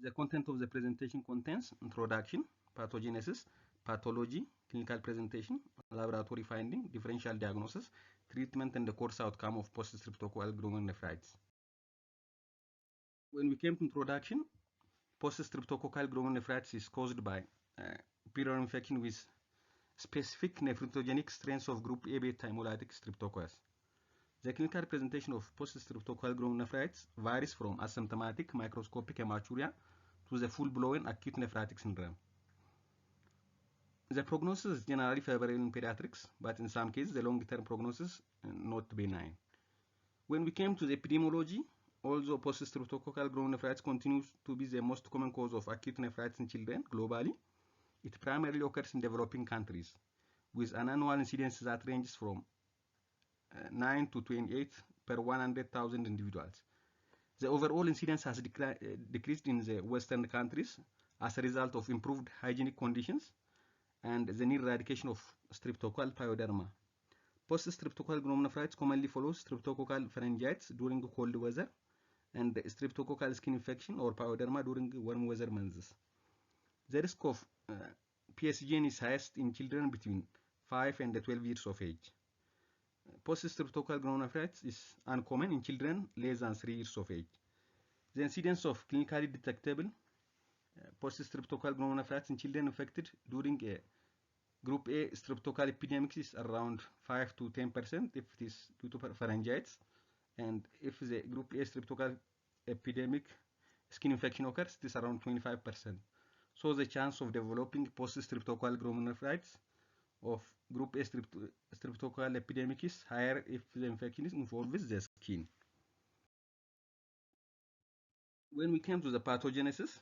The content of the presentation contains introduction, pathogenesis, pathology, clinical presentation, laboratory finding, differential diagnosis, treatment, and the course outcome of post-streptococcal glomerulonephritis. When we came to introduction, post-streptococcal glomerulonephritis is caused by prior infection with specific nephrogenic strains of group A beta hemolytic streptococcus. The clinical presentation of post-streptococcal glomerulonephritis varies from asymptomatic microscopic hematuria to the full-blown acute nephrotic syndrome. The prognosis is generally favorable in pediatrics, but in some cases the long-term prognosis not benign. When we came to the epidemiology, although post-streptococcal glomerulonephritis continues to be the most common cause of acute nephritis in children globally, it primarily occurs in developing countries, with an annual incidence that ranges from 9 to 28 per 100,000 individuals. The overall incidence has decreased in the Western countries as a result of improved hygienic conditions and the near eradication of streptococcal pyoderma. Post-streptococcal glomerulonephritis commonly follows streptococcal pharyngitis during cold weather and streptococcal skin infection or pyoderma during warm weather months. The risk of PSGN is highest in children between 5 and 12 years of age. Post-streptococcal glomerulonephritis is uncommon in children less than 3 years of age. The incidence of clinically detectable post-streptococcal glomerulonephritis in children infected during a Group A streptococcal epidemic is around 5 to 10% if it is due to pharyngitis, and if the Group A streptococcal epidemic skin infection occurs, it is around 25%. So the chance of developing post-streptococcal glomerulonephritis of Group A streptococcal epidemic is higher if the infection involves the skin. When we came to the pathogenesis,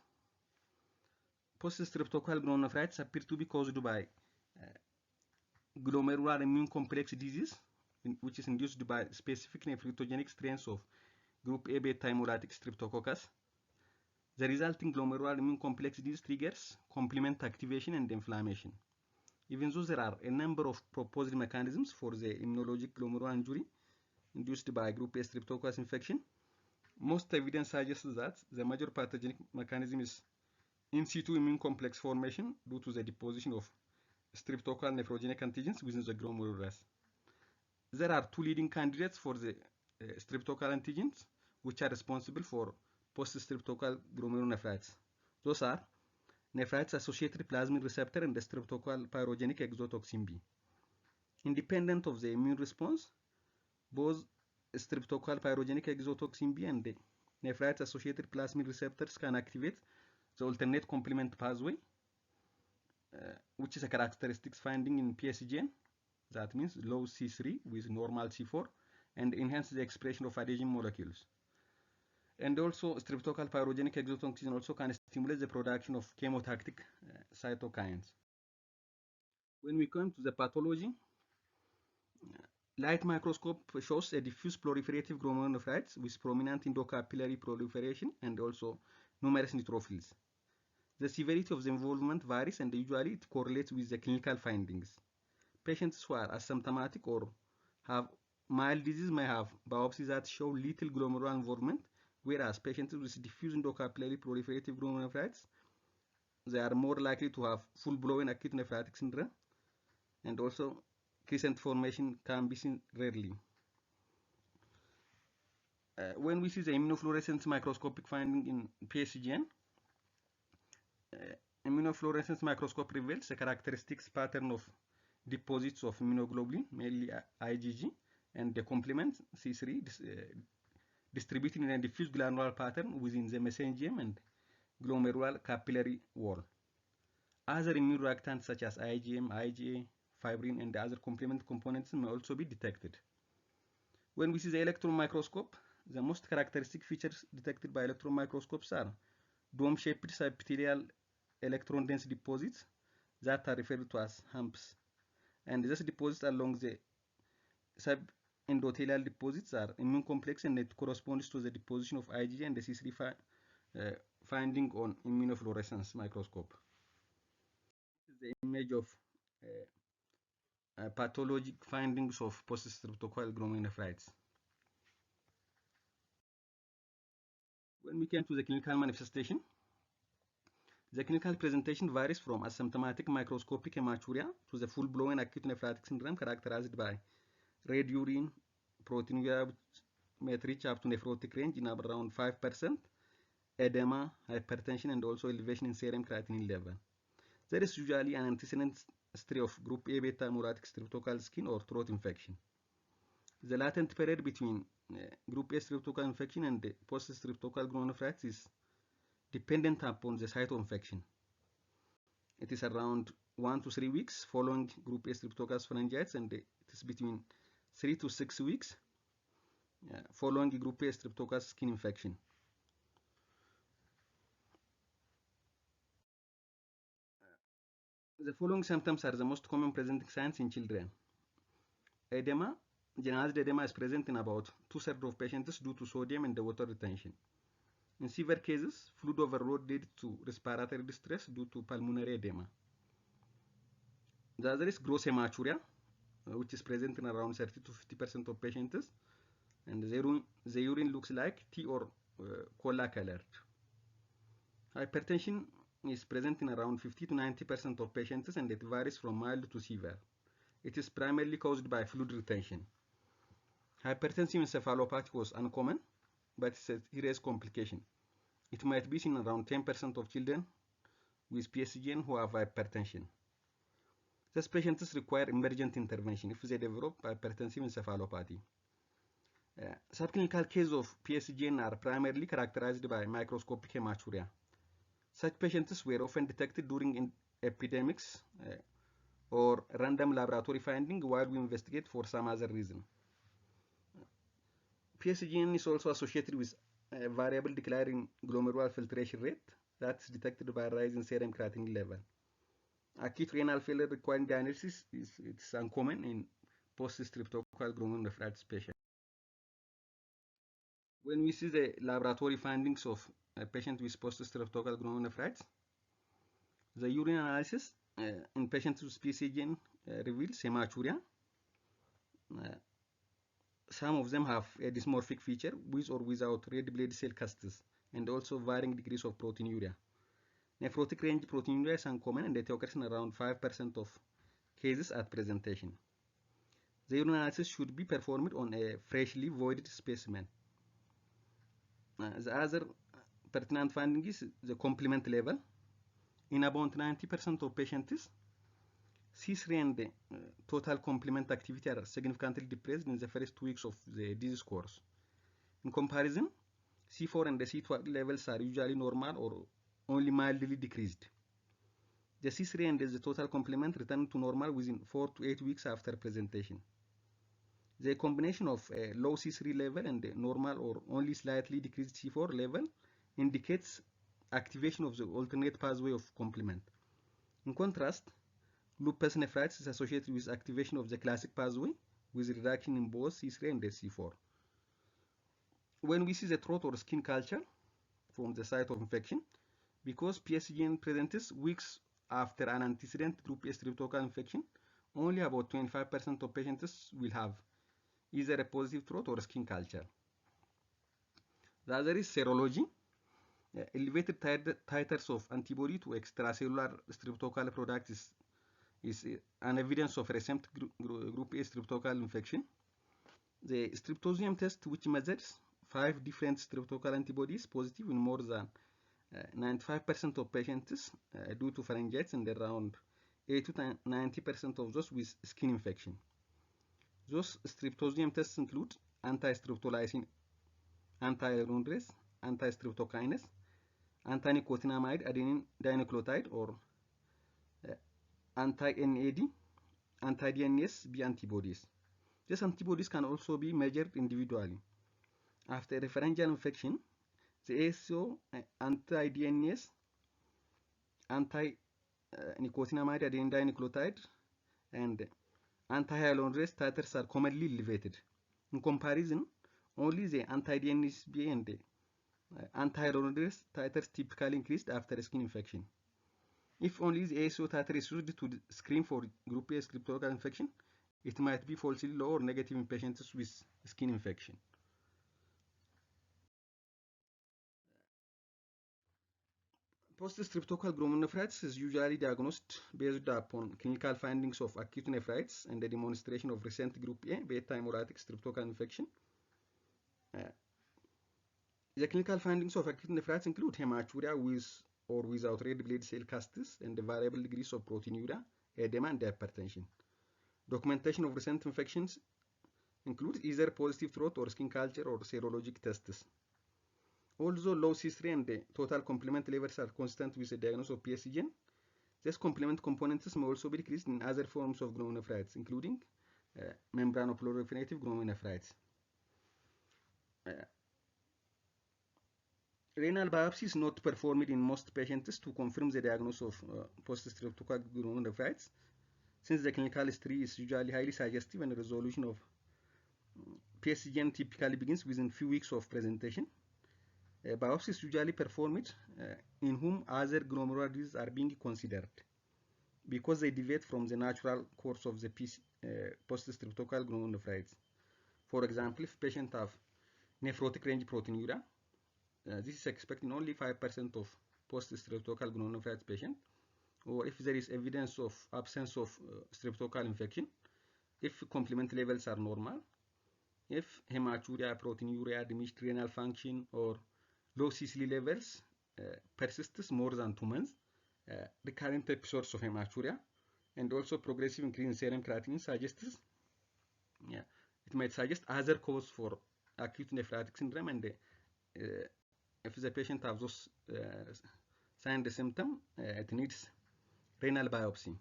post-streptococcal glomerulonephritis appear to be caused by glomerular immune complex disease, which is induced by specific nephrogenic strains of group A beta hemolytic streptococcus. The resulting glomerular immune complex disease triggers complement activation and inflammation. Even though there are a number of proposed mechanisms for the immunologic glomerular injury induced by group A streptococcus infection, most evidence suggests that the major pathogenic mechanism is in situ immune complex formation due to the deposition of streptococcal nephrogenic antigens within the glomerulus. There are two leading candidates for the streptococcal antigens which are responsible for post-streptococcal glomerulonephritis. Those are nephritis-associated plasmin receptor and the streptococcal pyrogenic exotoxin B. Independent of the immune response, both streptococcal pyrogenic exotoxin B and the nephritis-associated plasmin receptors can activate the alternate complement pathway, which is a characteristic finding in PSGN. That means low C3 with normal C4, and enhance the expression of adhesion molecules. And also streptococcal pyrogenic exotoxin also can stimulate the production of chemotactic cytokines. When we come to the pathology, light microscope shows a diffuse proliferative glomerulonephritis with prominent endocapillary proliferation and also numerous neutrophils. The severity of the involvement varies and usually it correlates with the clinical findings. Patients who are asymptomatic or have mild disease may have biopsies that show little glomerular involvement, whereas patients with diffuse endocapillary proliferative glomerulonephritis, they are more likely to have full-blown acute nephrotic syndrome, and also crescent formation can be seen rarely. When we see the immunofluorescence microscopic finding in PSGN, immunofluorescence microscope reveals a characteristic pattern of deposits of immunoglobulin, mainly IgG, and the complement C3 distributed in a diffuse granular pattern within the mesenteric and glomerular capillary wall. Other immune reactants such as IgM, IgA, fibrin, and other complement components may also be detected. When we see the electron microscope, the most characteristic features detected by electron microscopes are dome-shaped subepithelial electron-dense deposits that are referred to as humps. And these deposits along the subendothelial deposits are immune complex, and it corresponds to the deposition of IgG and the C3 finding on immunofluorescence microscope. This is the image of pathologic findings of post-streptococcal glomerulonephritis. When we came to the clinical manifestation, The clinical presentation varies from asymptomatic microscopic hematuria to the full-blown acute nephrotic syndrome characterized by red urine, proteinuria may reach up to nephrotic range in around 5%, edema, hypertension, and also elevation in serum creatinine level. There is usually an antecedent history of group A beta hemolytic streptococcal skin or throat infection. The latent period between group A streptococcal infection and post-streptococcal glomerulonephritis is dependent upon the site of infection. It is around 1 to 3 weeks following group A streptococcal pharyngitis, and it is between 3 to 6 weeks following group A streptococcal skin infection. The following symptoms are the most common presenting signs in children. Edema. Generalized edema is present in about 2/3 of patients due to sodium and water retention. In severe cases, fluid overload leads to respiratory distress due to pulmonary edema. The other is gross hematuria, which is present in around 30 to 50% of patients, and the urine looks like tea or cola colored. Hypertension is present in around 50 to 90% of patients, and it varies from mild to severe. It is primarily caused by fluid retention. Hypertensive encephalopathy was uncommon, but it's a serious complication. It might be seen in around 10% of children with PSGN who have hypertension. These patients require emergent intervention if they develop hypertensive encephalopathy. Subclinical cases of PSGN are primarily characterized by microscopic hematuria. Such patients were often detected during epidemics or random laboratory finding while we investigate for some other reason. PSGN is also associated with a variable decline in glomerular filtration rate that is detected by a rise in serum creatinine level. Acute renal failure requiring dialysis is uncommon in post-streptococcal glomerulonephritis patients. When we see the laboratory findings of a patient with post-streptococcal glomerulonephritis, the urine analysis in patients with PSGN reveals hematuria. Some of them have a dysmorphic feature with or without red blood cell casts and also varying degrees of proteinuria. Nephrotic range proteinuria is uncommon and it occurs in around 5% of cases at presentation. The urine analysis should be performed on a freshly voided specimen. The other pertinent finding is the complement level. In about 90% of patients, C3 and total complement activity are significantly depressed in the first 2 weeks of the disease course. In comparison, C4 and the C12 levels are usually normal or only mildly decreased. The C3 and the total complement return to normal within 4 to 8 weeks after presentation. The combination of a low C3 level and a normal or only slightly decreased C4 level indicates activation of the alternate pathway of complement. In contrast, lupus nephritis is associated with activation of the classic pathway with reduction in both C3 and C4. When we see the throat or skin culture from the site of infection, because PSGN presents weeks after an antecedent group A streptococcal infection, only about 25% of patients will have either a positive throat or skin culture. The other is serology. Elevated titers of antibody to extracellular streptococcal products is an evidence of recent group A streptococcal infection. The streptosium test, which measures 5 different streptococcal antibodies positive in more than 95% of patients due to pharyngitis and around 80 to 90% of those with skin infection. Those streptosium tests include anti-streptolysin, anti-hyaluronidase, anti-streptokinase, anti-nicotinamide adenine dinucleotide or anti-NAD, anti-DNase-B antibodies. These antibodies can also be measured individually. After a pharyngeal infection, the ASO, anti-DNase, anti-nicotinamide adenine dinucleotide, and anti-hyaluronidase titers are commonly elevated. In comparison, only the anti-DNase-B and anti-hyaluronidase titers typically increased after a skin infection. If only the ASO titer is used to screen for group A streptococcal infection, it might be falsely low or negative in patients with skin infection. Poststreptococcal glomerulonephritis is usually diagnosed based upon clinical findings of acute nephritis and the demonstration of recent group A beta hemolytic streptococcal infection. The clinical findings of acute nephritis include hematuria with or without red blood cell casts and the variable degrees of proteinuria, edema, and hypertension. Documentation of recent infections includes either positive throat or skin culture or serologic tests. Although low C3 and the total complement levels are consistent with the diagnosis of PSGN, this complement components may also be decreased in other forms of glomerulonephritis, including membranoproliferative glomerulonephritis. Renal biopsy is not performed in most patients to confirm the diagnosis of poststreptococcal glomerulonephritis, since the clinical history is usually highly suggestive and the resolution of PSGN typically begins within few weeks of presentation. Biopsy is usually performed in whom other glomerular diseases are being considered because they deviate from the natural course of the poststreptococcal glomerulonephritis. For example, if patients have nephrotic range proteinuria, this is expected in only 5% of poststreptococcal glomerulonephritis patients, or if there is evidence of absence of streptococcal infection, if complement levels are normal, if hematuria, proteinuria, diminished renal function, or low C3 levels persists more than 2 months, recurrent episodes of hematuria, and also progressive increase in serum creatinine suggests, it might suggest other cause for acute nephrotic syndrome, and if the patient has those signs and symptoms, it needs renal biopsy.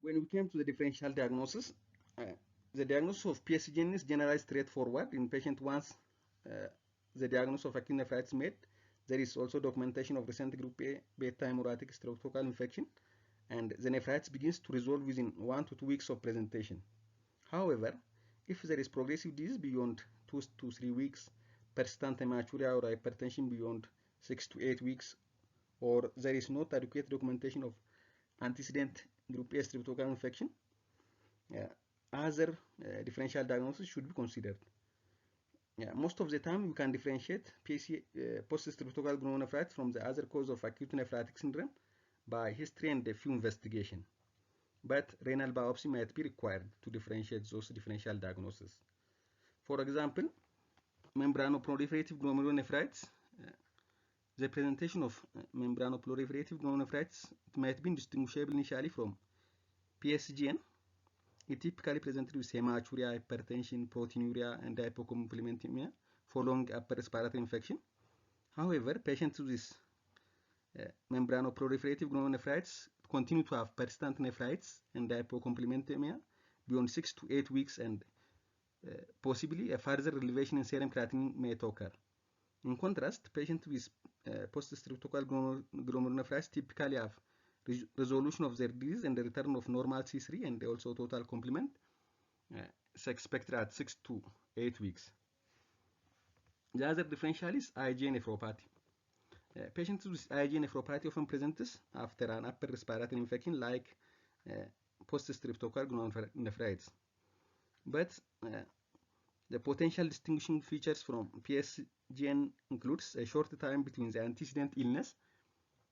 When we came to the differential diagnosis, the diagnosis of PSGN is generally straightforward in patient once the diagnosis of acute nephritis made. There is also documentation of recent group A beta hemolytic streptococcal infection, and the nephritis begins to resolve within 1 to 2 weeks of presentation. However, if there is progressive disease beyond 2 to 3 weeks, persistent hematuria or hypertension beyond 6 to 8 weeks, or there is not adequate documentation of antecedent group A streptococcal infection, other differential diagnosis should be considered. Most of the time, we can differentiate poststreptococcal glomerulonephritis from the other cause of acute nephrotic syndrome by history and a few investigation. But renal biopsy might be required to differentiate those differential diagnoses. For example, membranoproliferative glomerulonephritis. The presentation of membranoproliferative glomerulonephritis might be distinguishable initially from PSGN. It typically presented with hematuria, hypertension, proteinuria, and hypocomplementemia following upper respiratory infection. However, patients with membranoproliferative glomerulonephritis continue to have persistent nephritis and hypocomplementemia beyond 6 to 8 weeks, and possibly a further elevation in serum creatinine may occur. In contrast, patients with poststreptococcal glomerulonephritis typically have resolution of their disease and the return of normal C3 and also total complement is expected at 6 to 8 weeks. The other differential is IgA nephropathy. Patients with IgA nephropathy often present after an upper respiratory infection like poststreptococcal glomerulonephritis. But the potential distinguishing features from PSGN includes a short time between the antecedent illness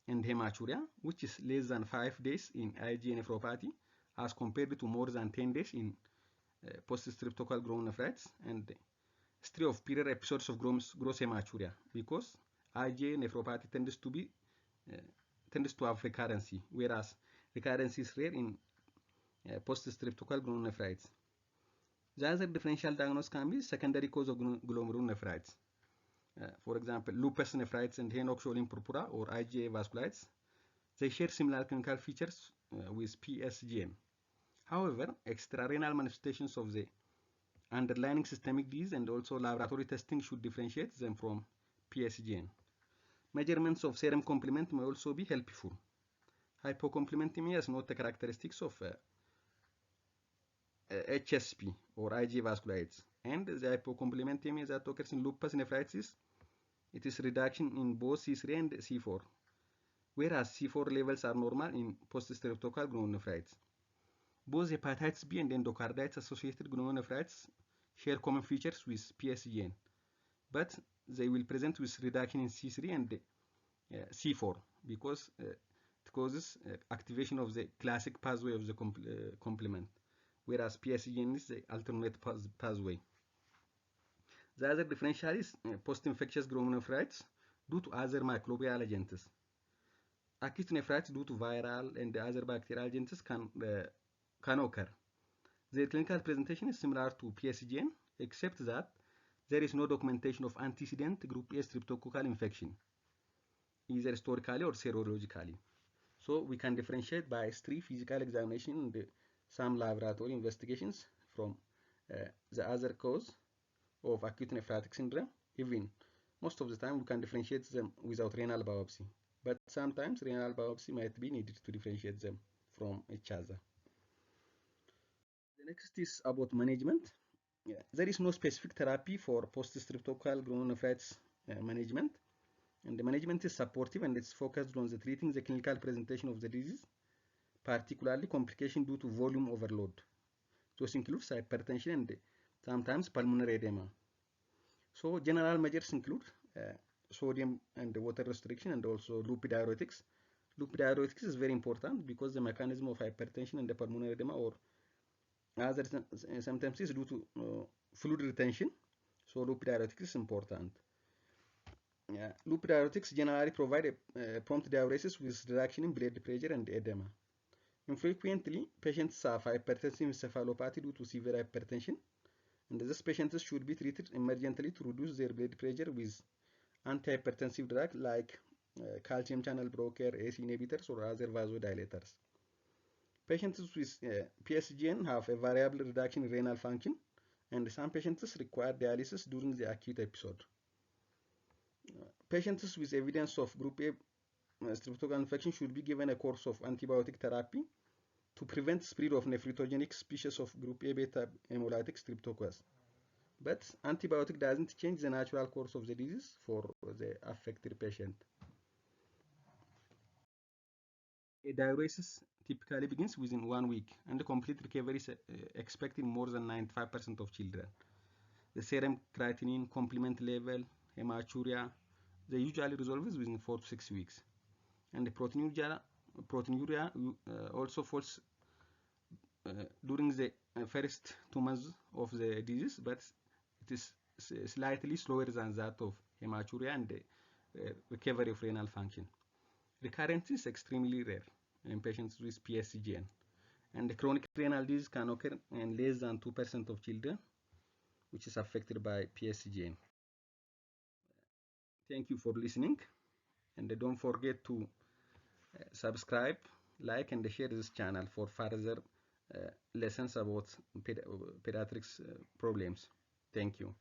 and hematuria, which is less than 5 days in IgA nephropathy as compared to more than 10 days in poststreptococcal glomerulonephritis, and history of prior episodes of gross hematuria, because IgA nephropathy tends to have recurrency, whereas recurrence is rare in poststreptococcal glomerulonephritis. The other differential diagnosis can be secondary cause of glomerulonephritis. For example, lupus nephritis and Henoch-Schönlein purpura or IgA vasculitis. They share similar clinical features with PSGN. However, extrarenal manifestations of the underlying systemic disease and also laboratory testing should differentiate them from PSGN. Measurements of serum complement may also be helpful. Hypocomplementemia is not a characteristic of HSP or IgA vasculitis, and the hypocomplementemia that occurs in lupus nephritis, it is reduction in both C3 and C4, whereas C4 levels are normal in poststreptococcal glomerulonephritis. Both hepatitis B and endocarditis associated glomerulonephritis share common features with PSGN, but they will present with reduction in C3 and C4 because it causes activation of the classic pathway of the complement, whereas PSGN is the alternate pathway. The other differential is post-infectious glomerulonephritis due to other microbial agents. Acute nephritis due to viral and other bacterial agents can occur. Their clinical presentation is similar to PSGN, except that there is no documentation of antecedent group A streptococcal infection, either historically or serologically. So we can differentiate by 3 physical examination and some laboratory investigations from the other cause of acute nephrotic syndrome. Even most of the time we can differentiate them without renal biopsy, but sometimes renal biopsy might be needed to differentiate them from each other. The next is about management. There is no specific therapy for post-streptococcal glomerulonephritis management, and the management is supportive and it's focused on the treating the clinical presentation of the disease, particularly complication due to volume overload. Those includes hypertension and sometimes pulmonary edema. So general measures include sodium and water restriction and also loop diuretics. Loop diuretics is very important because the mechanism of hypertension and the pulmonary edema or other symptoms is due to fluid retention. So loop diuretics is important. Loop diuretics generally provide a prompt diuresis with reduction in blood pressure and edema. Infrequently, patients have hypertensive encephalopathy due to severe hypertension, and these patients should be treated emergently to reduce their blood pressure with antihypertensive drugs like calcium channel blocker, ACE inhibitors, or other vasodilators. Patients with PSGN have a variable reduction in renal function, and some patients require dialysis during the acute episode. Patients with evidence of group A streptococcal infection should be given a course of antibiotic therapy to prevent spread of nephrogenic species of group A beta hemolytic streptococcus. But antibiotic doesn't change the natural course of the disease for the affected patient. A diuresis typically begins within 1 week, and the complete recovery is expected in more than 95% of children. The serum creatinine, complement level, hematuria, they usually resolves within 4 to 6 weeks. And the proteinuria also falls during the first 2 months of the disease, but it is slightly slower than that of hematuria and recovery of renal function. Recurrence is extremely rare in patients with PSGN, and the chronic renal disease can occur in less than 2% of children which is affected by PSGN. Thank you for listening, and don't forget to subscribe, like, and share this channel for further lessons about pediatrics problems. Thank you.